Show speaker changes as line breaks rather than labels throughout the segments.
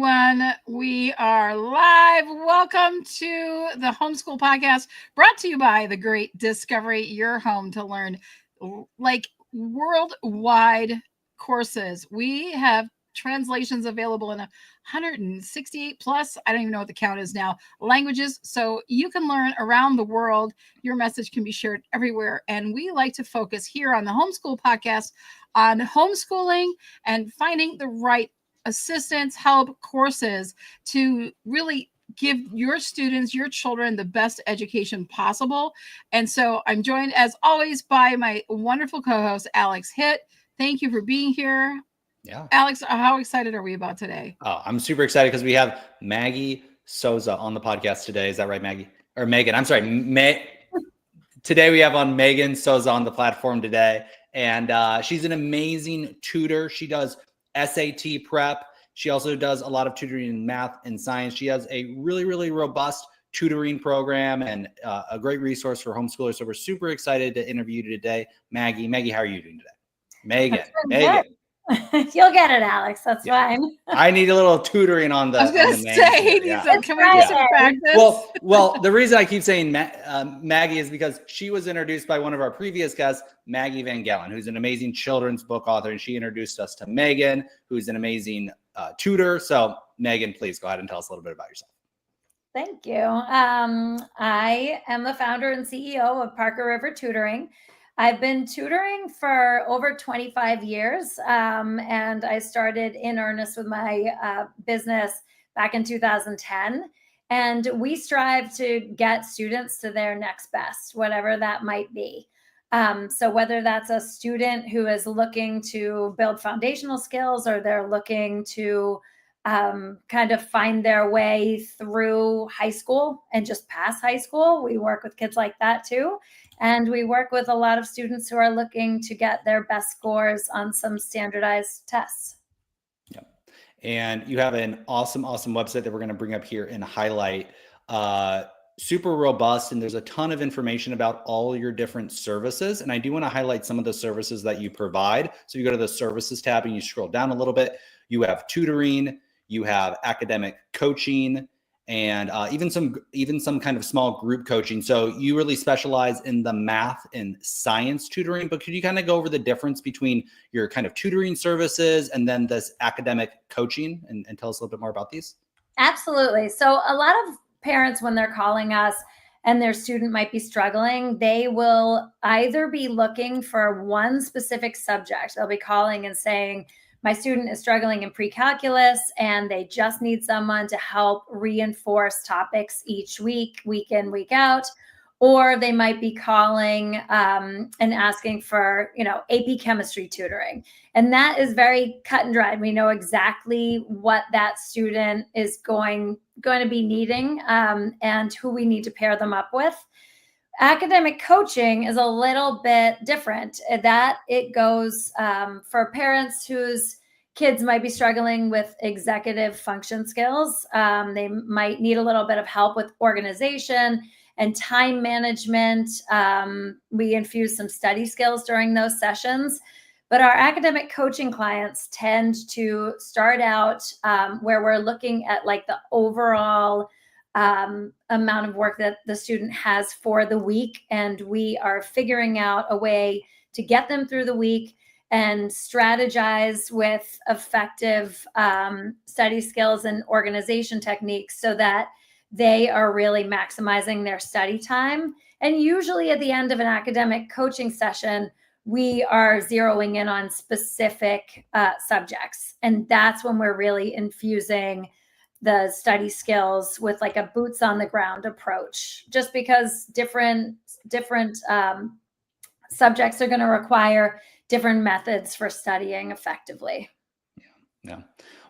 everyone. We are live. Welcome to the Homeschool Podcast, brought to you by The Great Discovery, your home to learn like worldwide courses. We have translations available in 168 plus, I don't even know what the count is now, languages. So you can learn around the world. Your message can be shared everywhere. And we like to focus here on the Homeschool Podcast on homeschooling and finding the right assistance, help, courses to really give your students, your children, the best education possible. And so I'm joined, as always, by my wonderful co-host, Alex Hitt. Thank you for being here.
Yeah.
Alex, how excited are we about today?
Oh, I'm super excited because we have Meagan Sousa on the podcast today. Is that right, Maggie? Or Megan? I'm sorry. Today we have on Meagan Sousa on the platform today. And she's an amazing tutor. She does SAT prep. She also does a lot of tutoring in math and science. She has a really, really robust tutoring program and a great resource for homeschoolers. So we're super excited to interview you today. Maggie, how are you doing today? Meagan.
You'll get it, Alex. That's fine.
I need a little tutoring on the.
I was going to say, can we get some practice?
Well, the reason I keep saying Maggie is because she was introduced by one of our previous guests, Maggie Van Galen, who's an amazing children's book author, and she introduced us to Meagan, who's an amazing tutor. So, Meagan, please go ahead and tell us a little bit about yourself.
Thank you. I am the founder and CEO of Parker River Tutoring. I've been tutoring for over 25 years, and I started in earnest with my business back in 2010. And we strive to get students to their next best, whatever that might be. So whether that's a student who is looking to build foundational skills, or they're looking to kind of find their way through high school and just pass high school, we work with kids like that too. And we work with a lot of students who are looking to get their best scores on some standardized tests.
Yep. And you have an awesome website that we're going to bring up here and highlight. Super robust, and there's a ton of information about all your different services. And I do want to highlight some of the services that you provide. So you go to the services tab and you scroll down a little bit. You have tutoring, you have academic coaching, and even some kind of small group coaching. So you really specialize in the math and science tutoring, but could you kind of go over the difference between your kind of tutoring services and then this academic coaching and tell us a little bit more about these?
Absolutely. So a lot of parents, when they're calling us and their student might be struggling, they will either be looking for one specific subject. They'll be calling and saying, my student is struggling in pre-calculus and they just need someone to help reinforce topics each week, week in, week out. Or they might be calling and asking for, AP chemistry tutoring. And that is very cut and dried. We know exactly what that student is going to be needing and who we need to pair them up with. Academic coaching is a little bit different. That it goes for parents whose kids might be struggling with executive function skills. They might need a little bit of help with organization and time management. We infuse some study skills during those sessions. But our academic coaching clients tend to start out where we're looking at like the overall amount of work that the student has for the week. And we are figuring out a way to get them through the week and strategize with effective study skills and organization techniques so that they are really maximizing their study time. And usually at the end of an academic coaching session, we are zeroing in on specific subjects. And that's when we're really infusing the study skills with like a boots on the ground approach, just because different subjects are going to require different methods for studying effectively.
Yeah.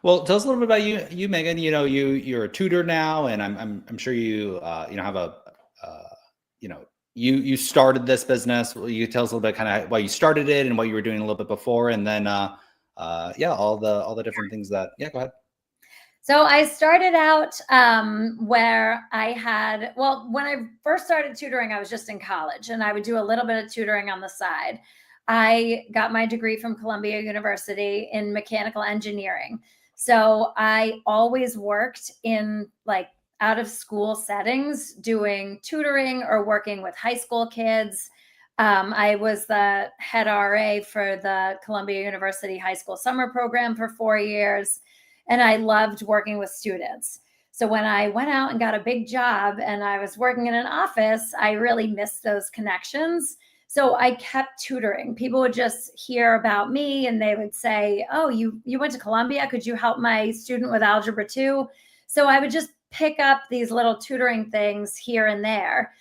Well, tell us a little bit about you, Meagan. You're a tutor now, and I'm sure you have a you started this business. Will you tell us a little bit kind of why you started it and what you were doing a little bit before, and then all the different things that. Yeah, go ahead.
So I started out where I had, when I first started tutoring, I was just in college and I would do a little bit of tutoring on the side. I got my degree from Columbia University in mechanical engineering. So I always worked in like out of school settings doing tutoring or working with high school kids. I was the head RA for the Columbia University High School Summer Program for 4 years, and I loved working with students. So when I went out and got a big job and I was working in an office, I really missed those connections. So I kept tutoring. People would just hear about me and they would say, "Oh, you went to Columbia. Could you help my student with Algebra 2?" So I would just pick up these little tutoring things here and there.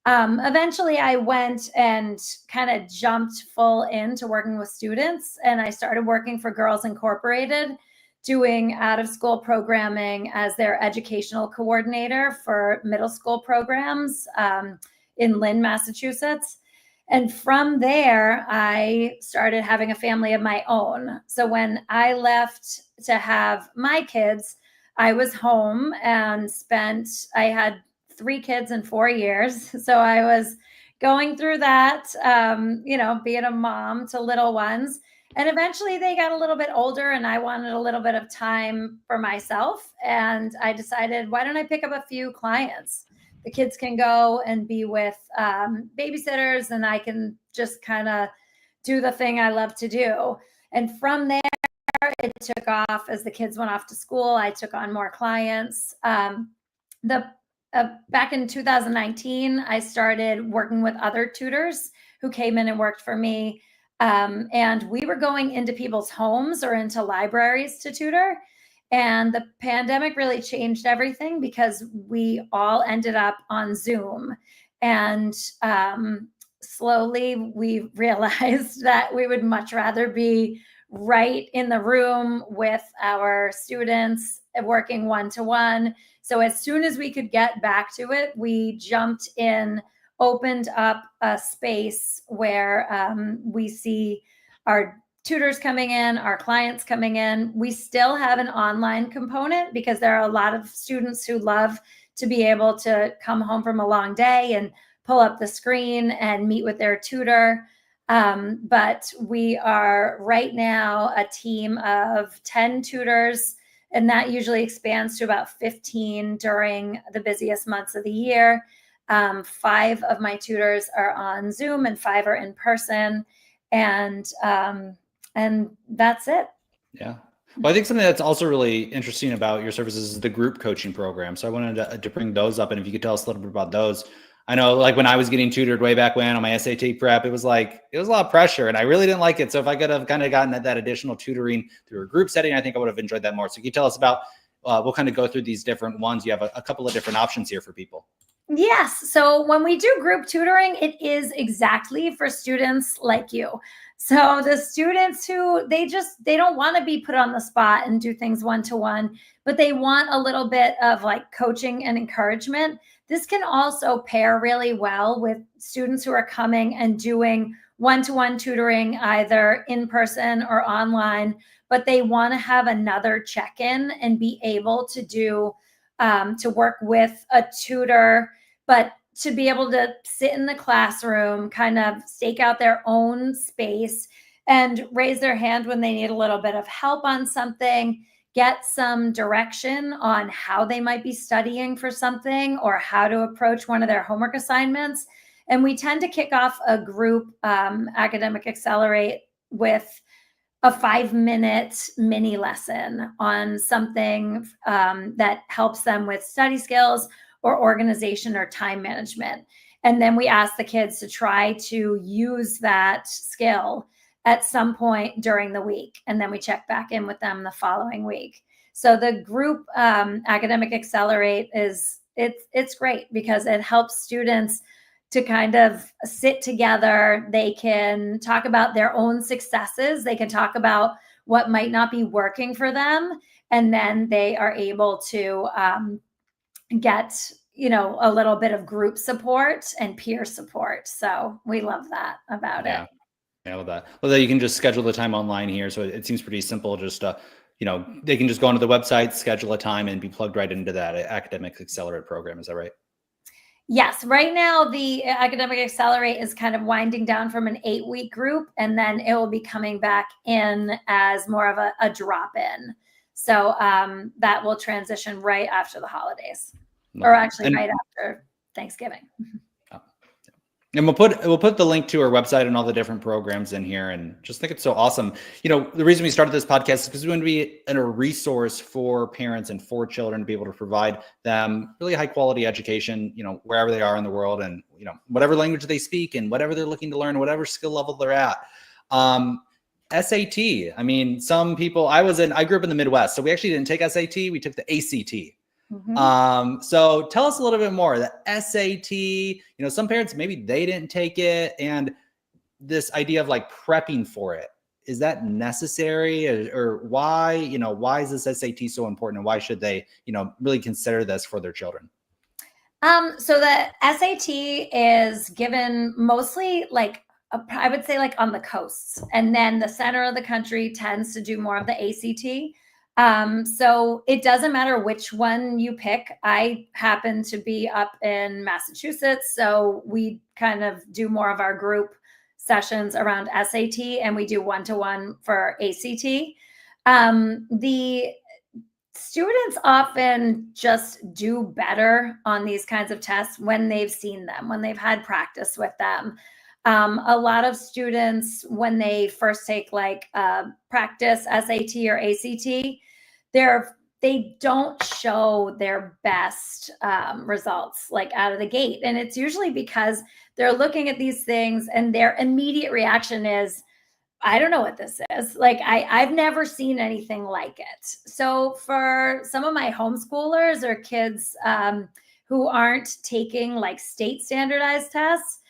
Eventually, I went and kind of jumped full into working with students, and I started working for Girls Incorporated, doing out of school programming as their educational coordinator for middle school programs in Lynn, Massachusetts. And from there, I started having a family of my own. So when I left to have my kids, I was home and I had 3 kids in 4 years. So I was going through that, being a mom to little ones. And eventually they got a little bit older and I wanted a little bit of time for myself. And I decided, why don't I pick up a few clients? The kids can go and be with babysitters, and I can just kind of do the thing I love to do. And from there, it took off as the kids went off to school. I took on more clients. Back in 2019, I started working with other tutors who came in and worked for me. And we were going into people's homes or into libraries to tutor. And the pandemic really changed everything because we all ended up on Zoom. And slowly we realized that we would much rather be right in the room with our students working one-to-one. So as soon as we could get back to it, we jumped in, opened up a space where we see our tutors coming in, our clients coming in. We still have an online component because there are a lot of students who love to be able to come home from a long day and pull up the screen and meet with their tutor. But we are right now a team of 10 tutors, and that usually expands to about 15 during the busiest months of the year. 5 of my tutors are on Zoom and 5 are in person. And that's it.
Yeah. Well, I think something that's also really interesting about your services is the group coaching program. So I wanted to bring those up. And if you could tell us a little bit about those. I know, like when I was getting tutored way back when on my SAT prep, it was a lot of pressure and I really didn't like it. So if I could have kind of gotten that additional tutoring through a group setting, I think I would have enjoyed that more. So can you tell us about, we'll kind of go through these different ones. You have a couple of different options here for people.
Yes. So when we do group tutoring, it is exactly for students like you. So the students who they don't want to be put on the spot and do things one-to-one, but they want a little bit of like coaching and encouragement. This can also pair really well with students who are coming and doing one-to-one tutoring, either in person or online, but they want to have another check-in and be able to to work with a tutor, but to be able to sit in the classroom, kind of stake out their own space and raise their hand when they need a little bit of help on something, get some direction on how they might be studying for something or how to approach one of their homework assignments. And we tend to kick off a group Academic Accelerate with a 5-minute mini lesson on something that helps them with study skills or organization or time management. And then we ask the kids to try to use that skill at some point during the week. And then we check back in with them the following week. So the group Academic Accelerate it's great because it helps students to kind of sit together. They can talk about their own successes. They can talk about what might not be working for them. And then they are able to get a little bit of group support and peer support. So we love that about it.
I love that. Well, you can just schedule the time online here. So it seems pretty simple. Just, they can just go onto the website, schedule a time and be plugged right into that Academic Accelerate program. Is that right?
Yes. Right now, the Academic Accelerate is kind of winding down from an 8-week group, and then it will be coming back in as more of a drop-in. So that will transition right after the holidays,
Love
or
it.
actually
And-
right after Thanksgiving.
And we'll put the link to our website and all the different programs in here, and just think it's so awesome. You know, the reason we started this podcast is because we want to be a resource for parents and for children to be able to provide them really high quality education, you know, wherever they are in the world, and, you know, whatever language they speak and whatever they're looking to learn, whatever skill level they're at. SAT. I mean, some people, I grew up in the Midwest, so we actually didn't take SAT. We took the ACT. So tell us a little bit more. The SAT, you know, some parents, maybe they didn't take it, and this idea of like prepping for it, is that necessary, or why, you know, why is this SAT so important, and why should they, you know, really consider this for their children?
So the SAT is given mostly like, I would say like on the coasts, and then the center of the country tends to do more of the ACT. So it doesn't matter which one you pick. I happen to be up in Massachusetts, so we kind of do more of our group sessions around SAT, and we do one-to-one for ACT. The students often just do better on these kinds of tests when they've seen them, when they've had practice with them. A lot of students, when they first take like practice SAT or ACT, they don't show their best results like out of the gate. And it's usually because they're looking at these things and their immediate reaction is, I don't know what this is. Like, I've never seen anything like it. So for some of my homeschoolers or kids who aren't taking like state standardized tests,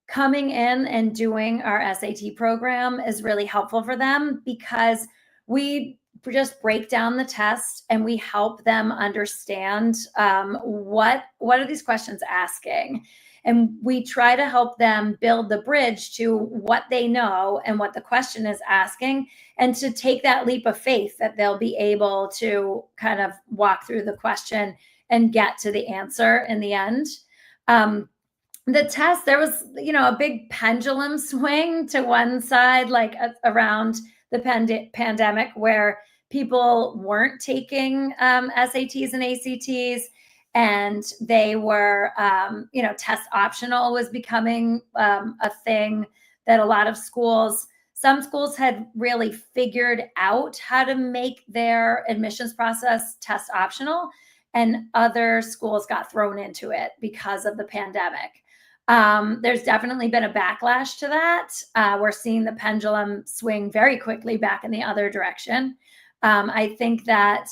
coming in and doing our SAT program is really helpful for them, because we just break down the test and we help them understand what are these questions asking. And we try to help them build the bridge to what they know and what the question is asking, and to take that leap of faith that they'll be able to kind of walk through the question and get to the answer in the end. The test, there was, you know, a big pendulum swing to one side, like around the pandemic, where people weren't taking SATs and ACTs, and they were, you know, test optional was becoming a thing that a lot of schools, some schools had really figured out how to make their admissions process test optional, and other schools got thrown into it because of the pandemic. There's definitely been a backlash to that. We're seeing the pendulum swing very quickly back in the other direction. I think that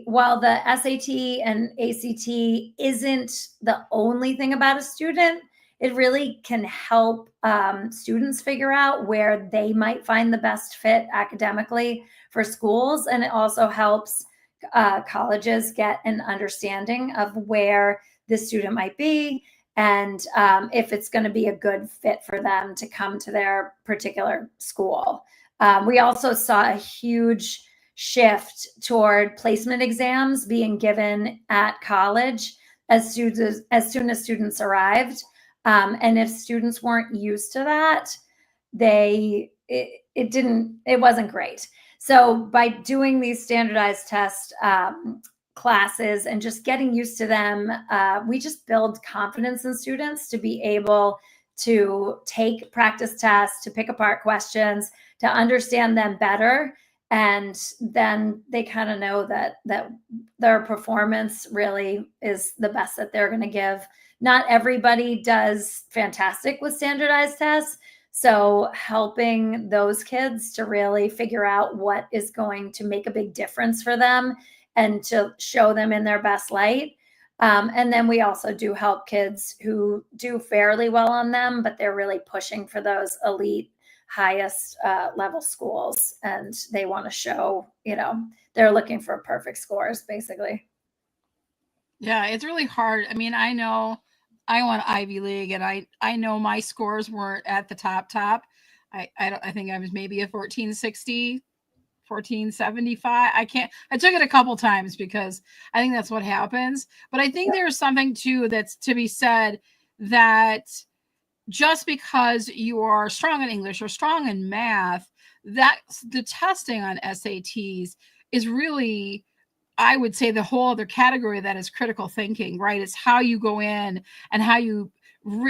while the SAT and ACT isn't the only thing about a student, it really can help students figure out where they might find the best fit academically for schools. And it also helps colleges get an understanding of where the student might be, and if it's going to be a good fit for them to come to their particular school. We also saw a huge shift toward placement exams being given at college as soon as students arrived. And if students weren't used to that, it wasn't great. So by doing these standardized test classes and just getting used to them, we just build confidence in students to be able to take practice tests, to pick apart questions, to understand them better. And then they kind of know that their performance really is the best that they're going to give. Not everybody does fantastic with standardized tests. So helping those kids to really figure out what is going to make a big difference for them and to show them in their best light. And then we also do help kids who do fairly well on them, but they're really pushing for those elite, highest level schools. And they want to show, you know, they're looking for perfect scores, basically.
Yeah, it's really hard. I mean, I know I went Ivy League, and I know my scores weren't at the top. I think I was maybe a 1460, 1475. I took it a couple times because I think that's what happens. But I think there's something too that's to be said, that just because you are strong in English or strong in math, that the testing on SATs is really, I would say, the whole other category that is critical thinking, right? It's how you go in and how you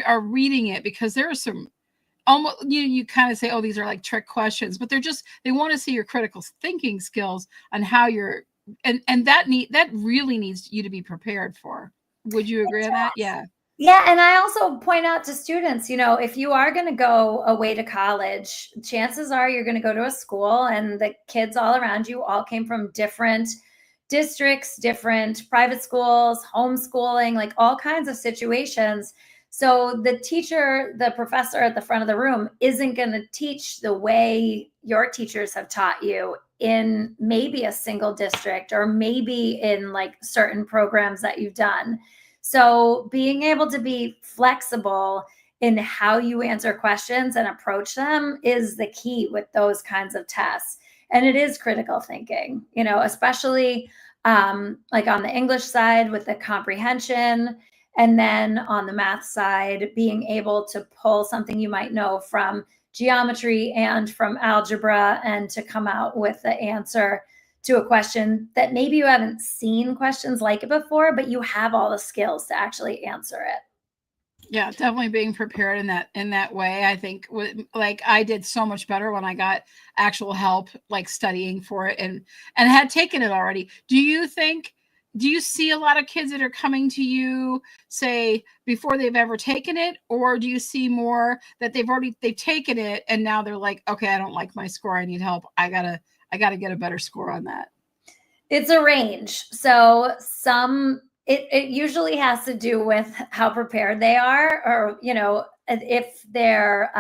are reading it, because there are some almost, you kind of say, oh, these are like trick questions, but they want to see your critical thinking skills on how you're, and that really needs you to be prepared for. Would you agree on that? Yeah.
Yeah. And I also point out to students, if you are going to go away to college, chances are you're going to go to a school and the kids all around you all came from different districts, different private schools, homeschooling, like all kinds of situations. So the teacher, the professor at the front of the room isn't going to teach the way your teachers have taught you in maybe a single district or maybe in like certain programs that you've done. So being able to be flexible in how you answer questions and approach them is the key with those kinds of tests. And it is critical thinking, especially like on the English side with the comprehension, and then on the math side, being able to pull something you might know from geometry and from algebra and to come out with the answer to a question that maybe you haven't seen questions like it before, but you have all the skills to actually answer it.
Yeah, definitely being prepared in that way. I think like I did so much better when I got actual help, like studying for it and had taken it already. Do you see a lot of kids that are coming to you, say, before they've ever taken it, or do you see more that they've taken it and now they're like, okay, I don't like my score, I need help, I gotta get a better score on that?
It's a range. So it usually has to do with how prepared they are, or if their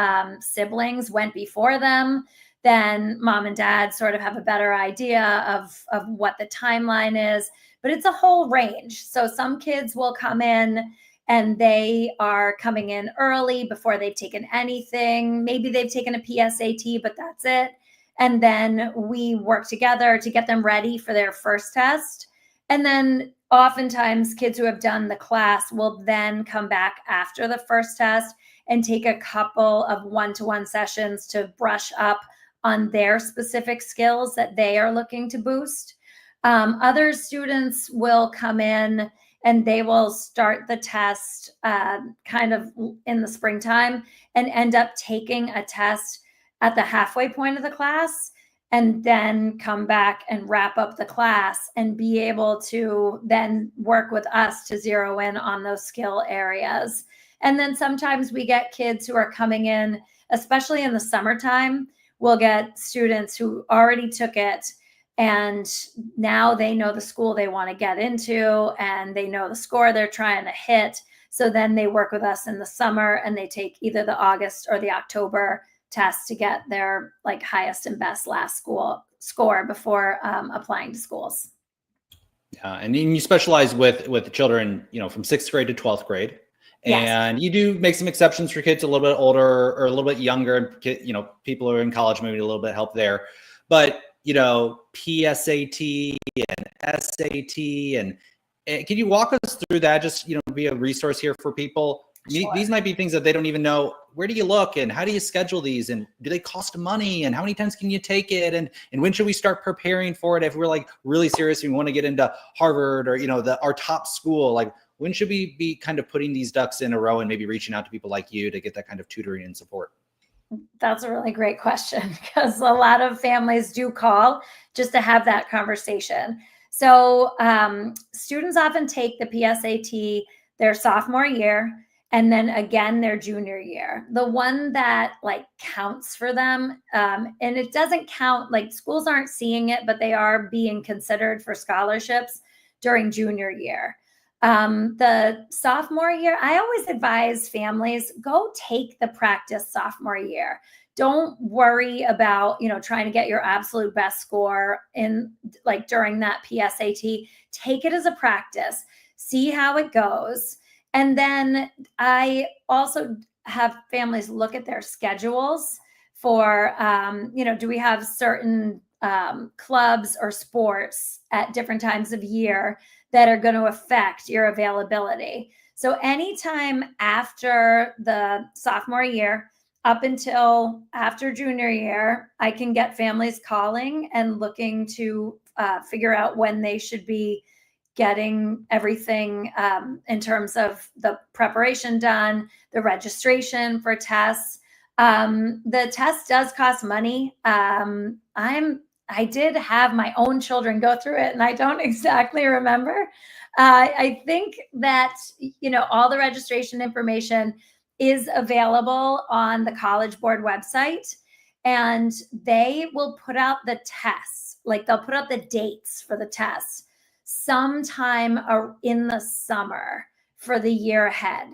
siblings went before them, then mom and dad sort of have a better idea of what the timeline is. But it's a whole range. So some kids will come in and they are coming in early before they've taken anything. Maybe they've taken a PSAT, but that's it. And then we work together to get them ready for their first test. And then oftentimes kids who have done the class will then come back after the first test and take a couple of one-to-one sessions to brush up on their specific skills that they are looking to boost. Other students will come in and they will start the test kind of in the springtime and end up taking a test at the halfway point of the class, and then come back and wrap up the class and be able to then work with us to zero in on those skill areas. And then sometimes we get kids who are coming in, especially in the summertime, we'll get students who already took it and now they know the school they want to get into and they know the score they're trying to hit. So then they work with us in the summer and they take either the August or the October test to get their like highest and best last school score before applying to schools.
Yeah, and you specialize with children, from 6th grade to 12th grade. And yes, you do make some exceptions for kids a little bit older or a little bit younger, and people who are in college, maybe a little bit help there. But PSAT and SAT, and can you walk us through that? Just be a resource here for people. Sure. These might be things that they don't even know. Where do you look and how do you schedule these, and do they cost money, and how many times can you take it, and when should we start preparing for it if we're like really serious and we want to get into Harvard or our top school? Like, when should we be kind of putting these ducks in a row and maybe reaching out to people like you to get that kind of tutoring and support?
That's a really great question, because a lot of families do call just to have that conversation. So students often take the PSAT their sophomore year and then again their junior year. The one that like counts for them, and it doesn't count, like schools aren't seeing it, but they are being considered for scholarships during junior year. The sophomore year, I always advise families, go take the practice sophomore year. Don't worry about, trying to get your absolute best score in like during that PSAT. Take it as a practice, see how it goes. And then I also have families look at their schedules for, do we have certain clubs or sports at different times of year that are going to affect your availability. So anytime after the sophomore year, up until after junior year, I can get families calling and looking to figure out when they should be getting everything in terms of the preparation done, the registration for tests. The test does cost money. I did have my own children go through it, and I don't exactly remember. I think that, all the registration information is available on the College Board website, and they will put out the tests. Like, they'll put out the dates for the tests sometime in the summer for the year ahead.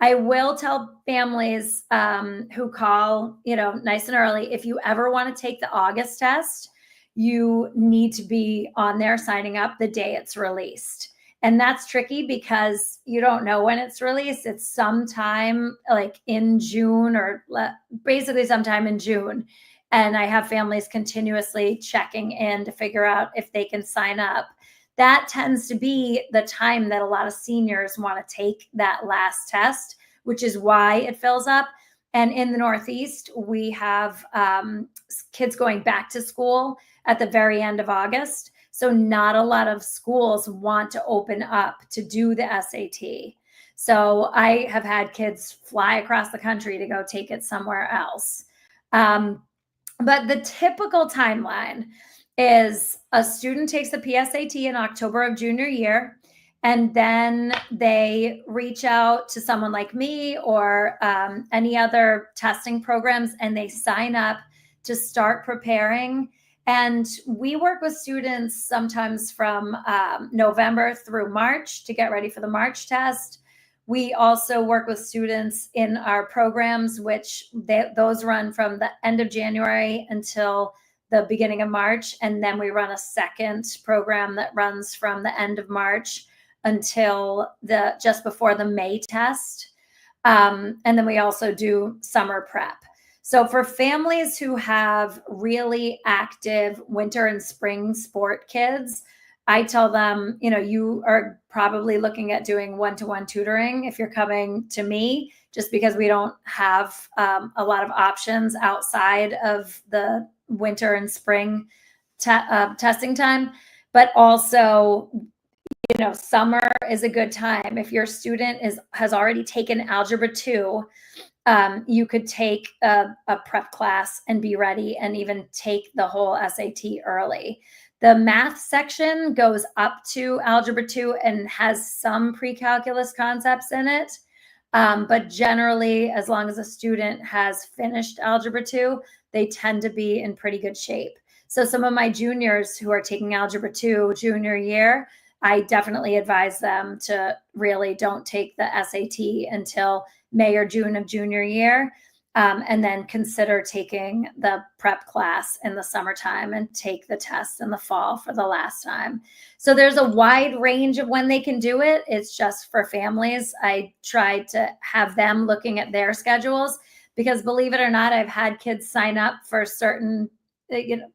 I will tell families who call, nice and early, if you ever want to take the August test, you need to be on there signing up the day it's released. And that's tricky because you don't know when it's released. It's sometime like in June, or basically sometime in June. And I have families continuously checking in to figure out if they can sign up. That tends to be the time that a lot of seniors want to take that last test, which is why it fills up. And in the Northeast, we have kids going back to school at the very end of August. So not a lot of schools want to open up to do the SAT. So I have had kids fly across the country to go take it somewhere else. But the typical timeline is a student takes the PSAT in October of junior year, and then they reach out to someone like me or any other testing programs, and they sign up to start preparing. And we work with students sometimes from November through March to get ready for the March test. We also work with students in our programs, which those run from the end of January until the beginning of March. And then we run a second program that runs from the end of March until just before the May test. And then we also do summer prep. So for families who have really active winter and spring sport kids, I tell them, you are probably looking at doing one-to-one tutoring if you're coming to me, just because we don't have a lot of options outside of the winter and spring testing time. But also, summer is a good time. If your student has already taken Algebra 2, you could take a prep class and be ready and even take the whole SAT early. The math section goes up to Algebra 2 and has some pre-calculus concepts in it. But generally, as long as a student has finished Algebra 2, they tend to be in pretty good shape. So some of my juniors who are taking Algebra 2 junior year, I definitely advise them to really don't take the SAT until May or June of junior year, and then consider taking the prep class in the summertime and take the test in the fall for the last time. So there's a wide range of when they can do it. It's just for families. I tried to have them looking at their schedules because, believe it or not, I've had kids sign up for certain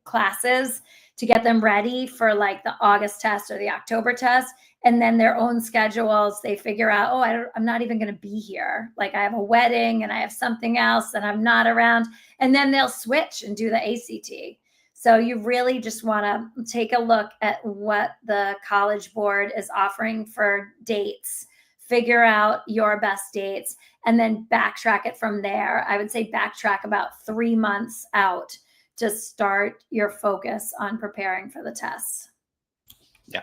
classes to get them ready for like the August test or the October test. And then their own schedules, they figure out, I'm not even going to be here. Like, I have a wedding and I have something else and I'm not around. And then they'll switch and do the ACT. So you really just want to take a look at what the College Board is offering for dates, figure out your best dates, and then backtrack it from there. I would say backtrack about 3 months out to start your focus on preparing for the tests.
Yeah,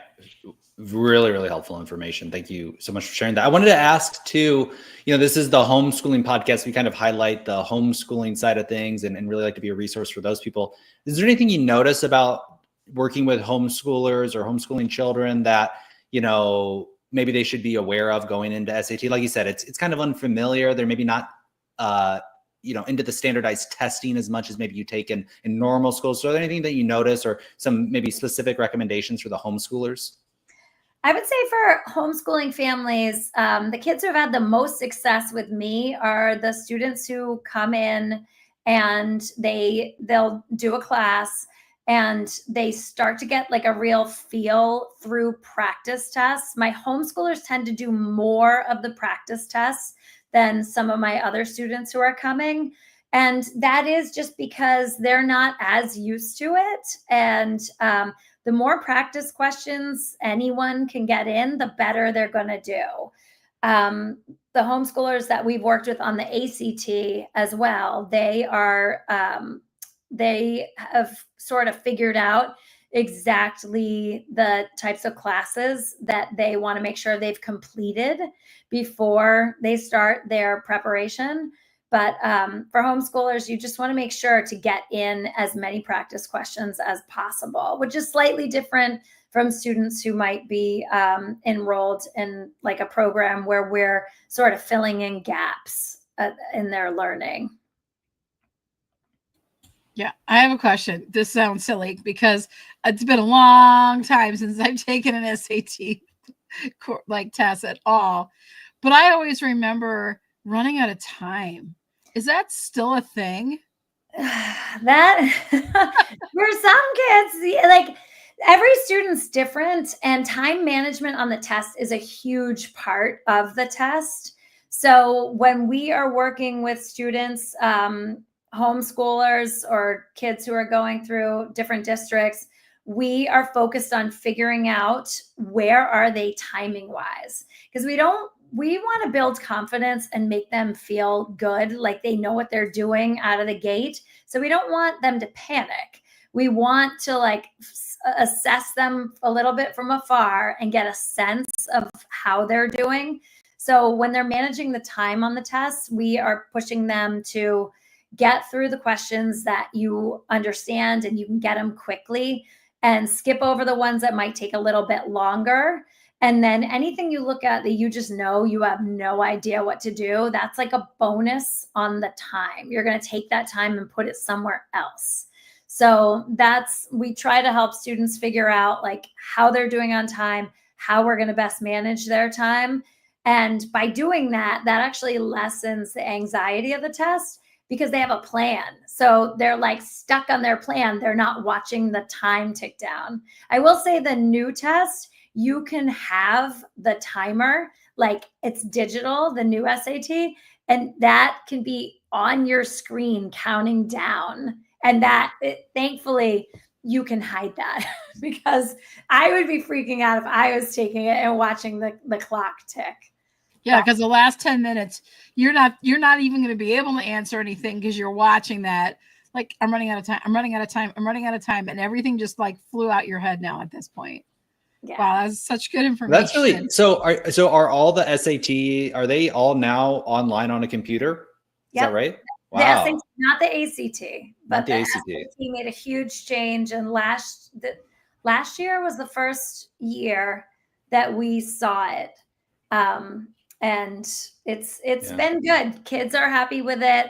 really, really helpful information. Thank you so much for sharing that. I wanted to ask too, this is the homeschooling podcast. We kind of highlight the homeschooling side of things and really like to be a resource for those people. Is there anything you notice about working with homeschoolers or homeschooling children that, maybe they should be aware of going into SAT? Like you said, it's kind of unfamiliar. They're maybe not, into the standardized testing as much as maybe you take in normal schools. So are there anything that you notice or some maybe specific recommendations for the homeschoolers?
I would say for homeschooling families, the kids who have had the most success with me are the students who come in and they'll do a class and they start to get like a real feel through practice tests. My homeschoolers tend to do more of the practice tests than some of my other students who are coming. And that is just because they're not as used to it. And the more practice questions anyone can get in, the better they're going to do. The homeschoolers that we've worked with on the ACT as well, they have sort of figured out exactly the types of classes that they want to make sure they've completed before they start their preparation. But for homeschoolers, you just want to make sure to get in as many practice questions as possible, which is slightly different from students who might be enrolled in like a program where we're sort of filling in gaps in their learning.
Yeah, I have a question. This sounds silly because it's been a long time since I've taken an SAT like test at all. But I always remember running out of time. Is that still a thing?
That for some kids, like every student's different, and time management on the test is a huge part of the test. So when we are working with students, homeschoolers or kids who are going through different districts, we are focused on figuring out where are they timing wise, because we want to build confidence and make them feel good, like they know what they're doing out of the gate. So we don't want them to panic. We want to like assess them a little bit from afar and get a sense of how they're doing. So when they're managing the time on the test, we are pushing them to get through the questions that you understand and you can get them quickly, and skip over the ones that might take a little bit longer. And then anything you look at that you just know you have no idea what to do, that's like a bonus on the time. You're going to take that time and put it somewhere else. So we try to help students figure out like how they're doing on time, how we're going to best manage their time. And by doing that, that actually lessens the anxiety of the test, because they have a plan. So they're like stuck on their plan. They're not watching the time tick down. I will say the new test, you can have the timer, like it's digital, the new SAT, and that can be on your screen counting down. And thankfully, you can hide that because I would be freaking out if I was taking it and watching the clock tick.
Yeah, because the last 10 minutes, you're not even going to be able to answer anything because you're watching that. Like, I'm running out of time. I'm running out of time. I'm running out of time. And everything just like flew out your head now at this point. Yeah. Wow, that's such good information.
That's really so. Are all the SAT, are they all now online on a computer? Is that right?
Wow. The SAT, not the ACT, but the ACT made a huge change. And last year was the first year that we saw it. And it's been good. Kids are happy with it.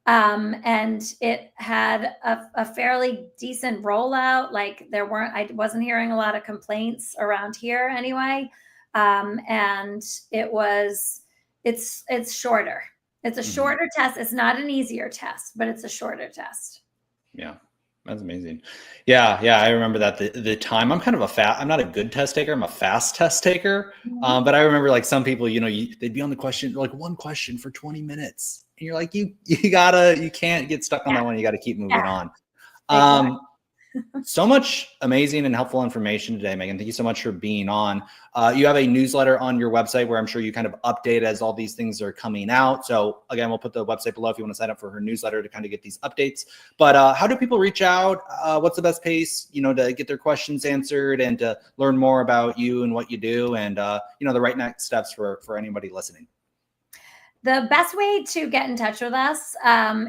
And it had a fairly decent rollout. Like I wasn't hearing a lot of complaints around here anyway. And it's shorter. It's a shorter test. It's not an easier test, but it's a shorter test.
Yeah. That's amazing. Yeah. I remember that the time. I'm kind of I'm not a good test taker. I'm a fast test taker. But I remember like some people, they'd be on the question, like one question for 20 minutes. And you're like, you can't get stuck on that one. You got to keep moving on. Exactly. So much amazing and helpful information today, Meagan. Thank you so much for being on. You have a newsletter on your website where I'm sure you kind of update as all these things are coming out. So again, we'll put the website below if you want to sign up for her newsletter to kind of get these updates. But how do people reach out? What's the best pace, to get their questions answered and to learn more about you and what you do and, the right next steps for anybody listening?
The best way to get in touch with us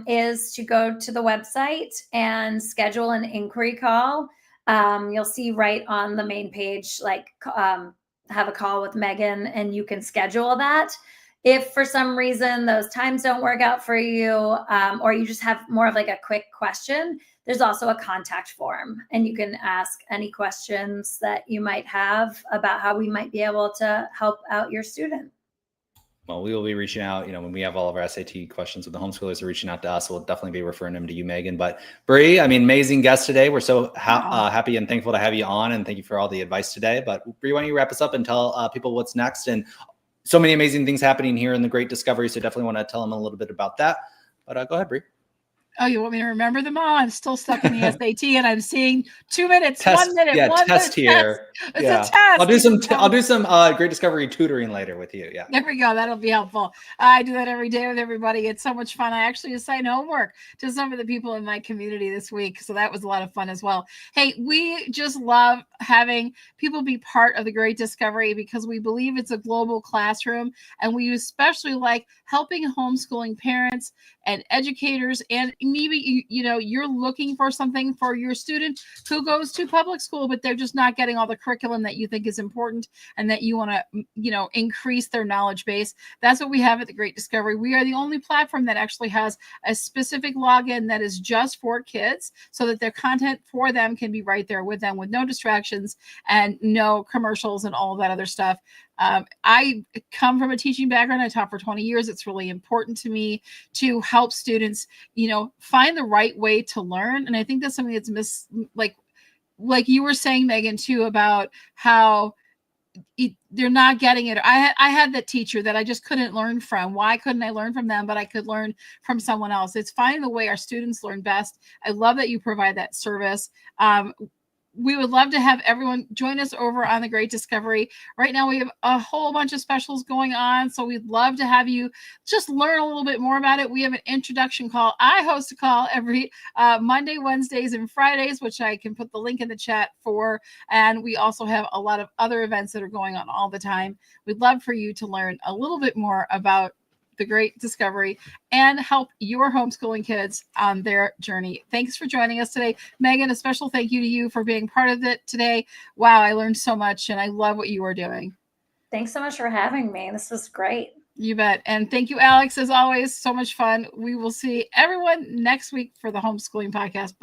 is to go to the website and schedule an inquiry call. You'll see right on the main page, like have a call with Meagan, and you can schedule that. If for some reason those times don't work out for you, or you just have more of like a quick question, there's also a contact form, and you can ask any questions that you might have about how we might be able to help out your student.
Well, we will be reaching out, when we have all of our SAT questions with the homeschoolers are reaching out to us. We'll definitely be referring them to you, Meagan. But Bree, amazing guest today. We're so happy and thankful to have you on, and thank you for all the advice today. But Bree, why don't you wrap us up and tell people what's next? And so many amazing things happening here in the Great Discovery. So definitely want to tell them a little bit about that. But go ahead, Bree.
Oh, you want me to remember them all? I'm still stuck in the SAT, and I'm seeing 2 minutes,
Test,
1 minute,
yeah,
1
test
minute.
here.
It's
Yeah.
a test.
I'll do some Great Discovery tutoring later with you. Yeah.
There we go. That'll be helpful. I do that every day with everybody. It's so much fun. I actually assigned homework to some of the people in my community this week. So that was a lot of fun as well. Hey, we just love having people be part of the Great Discovery because we believe it's a global classroom. And we especially like helping homeschooling parents and educators. And maybe, you're looking for something for your student who goes to public school, but they're just not getting all the curriculum that you think is important and that you want to, increase their knowledge base. That's what we have at the Great Discovery. We are the only platform that actually has a specific login that is just for kids so that their content for them can be right there with them with no distractions and no commercials and all that other stuff. I come from a teaching background. I taught for 20 years. It's really important to me to help students, find the right way to learn. And I think that's something that's like you were saying, Meagan, too, about how they're not getting it. I had that teacher that I just couldn't learn from. Why couldn't I learn from them, but I could learn from someone else? It's finding the way our students learn best. I love that you provide that service. We would love to have everyone join us over on the Great Discovery. Right now, we have a whole bunch of specials going on. So we'd love to have you just learn a little bit more about it. We have an introduction call. I host a call every Monday, Wednesdays, and Fridays, which I can put the link in the chat for. And we also have a lot of other events that are going on all the time. We'd love for you to learn a little bit more about the Great Discovery and help your homeschooling kids on their journey. Thanks for joining us today. Meagan, a special thank you to you for being part of it today. Wow, I learned so much and I love what you are doing.
Thanks so much for having me. This was great.
You bet. And thank you, Alex, as always. So much fun. We will see everyone next week for the Homeschooling Podcast.